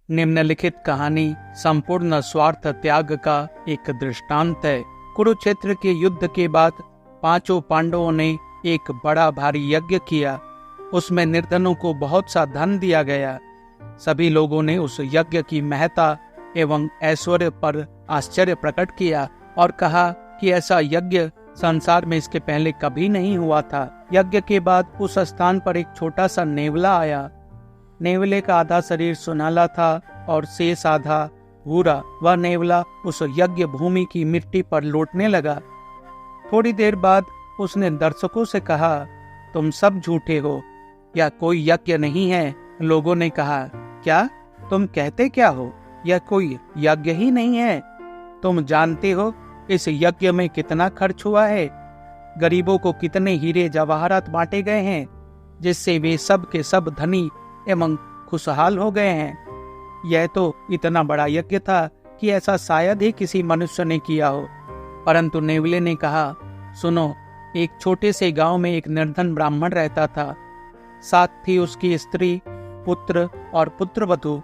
निम्नलिखित कहानी संपूर्ण स्वार्थ त्याग का एक दृष्टांत है। कुरुक्षेत्र के युद्ध के बाद पांचों पांडवों ने एक बड़ा भारी यज्ञ किया। उसमें निर्धनों को बहुत सा धन दिया गया। सभी लोगों ने उस यज्ञ की महत्ता एवं ऐश्वर्य पर आश्चर्य प्रकट किया और कहा कि ऐसा यज्ञ संसार में इसके पहले कभी नहीं हुआ था। यज्ञ के बाद उस स्थान पर एक छोटा सा नेवला आया। नेवले का आधा शरीर सुनहला था और शेष आधा भूरा। वह नेवला उस यज्ञ भूमि की मिट्टी पर लौटने लगा। थोड़ी देर बाद उसने दर्शकों से कहा, तुम सब झूठे हो, यह कोई यज्ञ नहीं है। लोगों ने कहा, क्या तुम कहते क्या हो, यह कोई यज्ञ ही नहीं है। तुम जानते हो इस यज्ञ में कितना खर्च हुआ है, गरीबों को कितने हीरे जवाहरात बांटे गए हैं, जिससे वे सब के सब धनी एवं खुशहाल हो गए हैं। यह तो इतना बड़ा यज्ञ था कि ऐसा शायद ही किसी मनुष्य ने किया हो। परंतु नेवले ने कहा, सुनो, एक छोटे से गांव में एक निर्धन ब्राह्मण रहता था। साथ थी उसकी स्त्री, पुत्र और पुत्रवधू।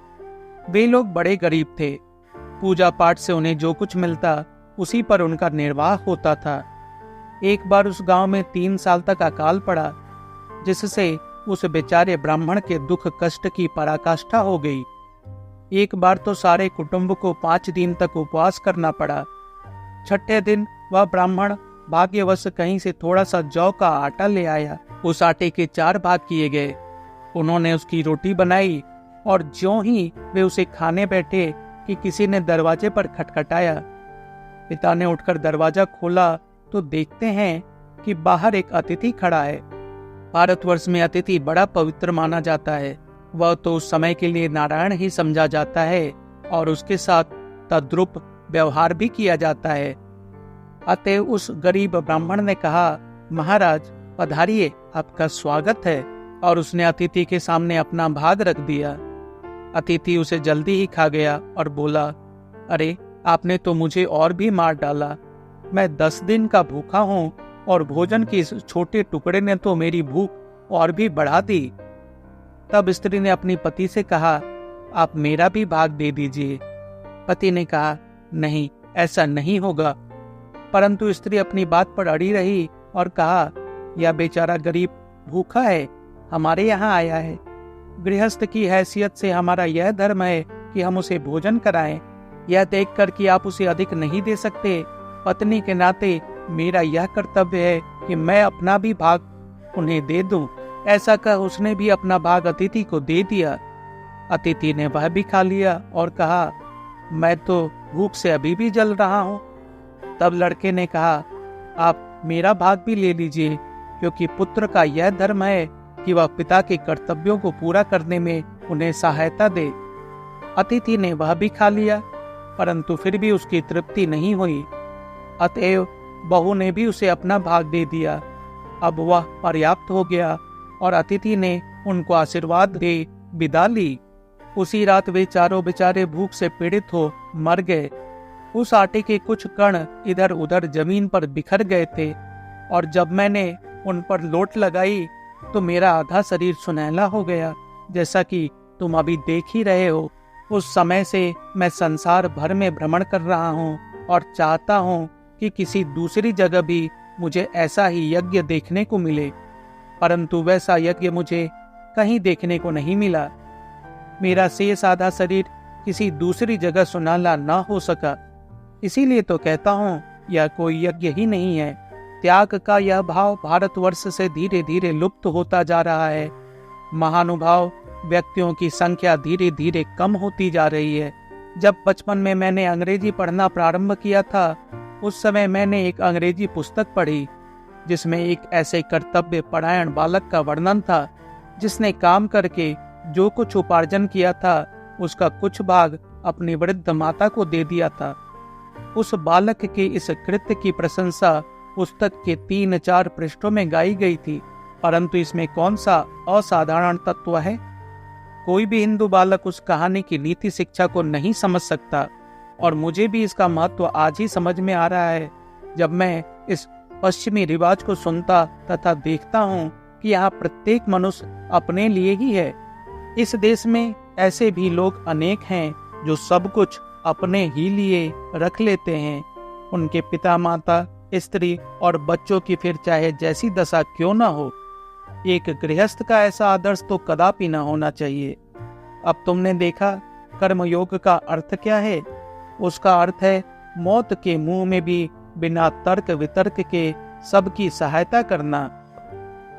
वे लोग बड़े गरीब थे। पूजा पाठ से उन्हें जो कुछ मिलता उसी पर उनका निर्वाह होता था। एक बार उस गांव में 3 साल तक अकाल पड़ा, जिससे उस बेचारे ब्राह्मण के दुख कष्ट की पराकाष्ठा हो गई। एक बार तो सारे कुटुंब को 5 दिन तक उपवास करना पड़ा। छठे दिन वह ब्राह्मण भाग्यवश कहीं से थोड़ा सा जौ का आटा ले आया। उस आटे के 4 भाग किए गए। उन्होंने उसकी रोटी बनाई और ज्यों ही वे उसे खाने बैठे कि किसी ने दरवाजे पर खटखटाया। पिता ने उठकर दरवाजा खोला तो देखते हैं कि बाहर एक अतिथि खड़ा है। भारतवर्ष में अतिथि बड़ा पवित्र माना जाता है। वह तो उस समय के लिए नारायण ही समझा जाता है और उसके साथ तद्रुप व्यवहार भी किया जाता है। अतः उस गरीब ब्राह्मण ने कहा, महाराज पधारिए, आपका स्वागत है। और उसने अतिथि के सामने अपना भाग रख दिया। अतिथि उसे जल्दी ही खा गया और बोला, अरे आपने तो मुझे और भी मार डाला। मैं 10 दिन का भूखा हूँ और भोजन के इस छोटे टुकड़े ने तो मेरी भूख और भी बढ़ा दी। तब स्त्री ने अपने पति से कहा, आप मेरा भी भाग दे दीजिए। पति ने कहा, नहीं, ऐसा नहीं होगा। परंतु स्त्री अपनी बात पर अड़ी रही और कहा, यह बेचारा गरीब भूखा है, हमारे यहाँ आया है। गृहस्थ की हैसियत से हमारा यह धर्म है कि हम उसे भोजन कराएं। यह देखकर कि आप उसे अधिक नहीं दे सकते, पत्नी के नाते मेरा यह कर्तव्य है कि मैं अपना भी भाग उन्हें दे दूं। ऐसा कह उसने भी अपना भाग अतिथि को दे दिया। अतिथि ने वह भी खा लिया और कहा, मैं तो भूख से अभी भी जल रहा हूँ। तब लड़के ने कहा, आप मेरा भाग भी ले लीजिए, क्योंकि पुत्र का यह धर्म है कि वह पिता के कर्तव्यों को पूरा करने में उन्हें सहायता दे। अतिथि ने वह भी खा लिया, परंतु फिर भी उसकी तृप्ति नहीं हुई। अतएव बहू ने भी उसे अपना भाग दे दिया। अब वह पर्याप्त हो गया और अतिथि ने उनको आशीर्वाद दे विदा ली। उसी रात वे चारों बेचारे भूख से पीड़ित हो मर गए। उस आटे के कुछ कण इधर उधर जमीन पर बिखर गए थे और जब मैंने उन पर लोट लगाई तो मेरा आधा शरीर सुनहला हो गया, जैसा कि तुम अभी देख ही रहे हो। उस समय से मैं संसार भर में भ्रमण कर रहा हूँ और चाहता हूँ कि किसी दूसरी जगह भी मुझे ऐसा ही यज्ञ देखने को मिले, परंतु वैसा यज्ञ मुझे कहीं देखने को नहीं मिला। मेरा शेष आधा शरीर किसी दूसरी जगह सुनहला न हो सका। इसीलिए तो कहता हूँ यह कोई यज्ञ ही नहीं है। त्याग का यह भाव भारतवर्ष से धीरे धीरे लुप्त होता जा रहा है। महानुभाव व्यक्तियों की संख्या धीरे धीरे कम होती जा रही है। जब बचपन में मैंने अंग्रेजी पढ़ना प्रारंभ किया था, उस समय मैंने एक अंग्रेजी पुस्तक पढ़ी जिसमें एक ऐसे कर्तव्य परायण बालक का वर्णन था जिसने काम करके जो कुछ उपार्जन किया था उसका कुछ भाग अपनी वृद्ध माता को दे दिया था। उस बालक के इस कृत्य की प्रशंसा पुस्तक के 3-4 पृष्ठों में गाई गई थी, परंतु इसमें कौन सा असाधारण तत्व है? कोई भी हिंदू बालक उस कहानी की नीति शिक्षा को नहीं समझ सकता और मुझे भी इसका महत्व आज ही समझ में आ रहा है, जब मैं इस पश्चिमी रिवाज को सुनता तथा देखता हूँ कि यहाँ प्रत्येक मनुष्य अपने लिए ही है। इस देश में ऐसे भी लोग अनेक हैं जो सब कुछ अपने ही लिए रख लेते हैं। उनके पिता माता, स्त्री और बच्चों की फिर चाहे जैसी दशा क्यों न हो, एक गृहस्थ का ऐसा आदर्श तो कदापि न होना चाहिए। अब तुमने देखा कर्मयोग का अर्थ क्या है। उसका अर्थ है मौत के मुंह में भी बिना तर्क वितर्क के सबकी सहायता करना।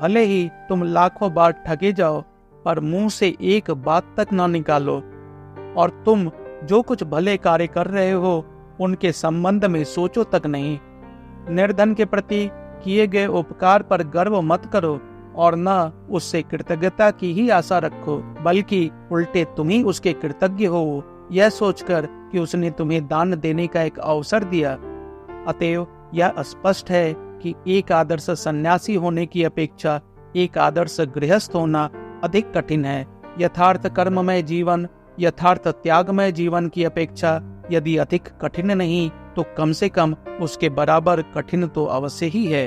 भले ही तुम लाखों बार ठगे जाओ, पर मुंह से एक बात तक न निकालो। और तुम जो कुछ भले कार्य कर रहे हो उनके संबंध में सोचो तक नहीं। निर्धन के प्रति किए गए उपकार पर गर्व मत करो और न उससे कृतज्ञता की ही आशा रखो, बल्कि उल्टे तुम ही उसके कृतज्ञ हो, यह सोचकर कि उसने तुम्हें दान देने का एक अवसर दिया। अतएव यह स्पष्ट है कि एक आदर्श सन्यासी होने की अपेक्षा एक आदर्श गृहस्थ होना अधिक कठिन है। यथार्थ कर्ममय जीवन, यथार्थ त्यागमय जीवन की अपेक्षा यदि अधिक कठिन नहीं तो कम से कम उसके बराबर कठिन तो अवश्य ही है।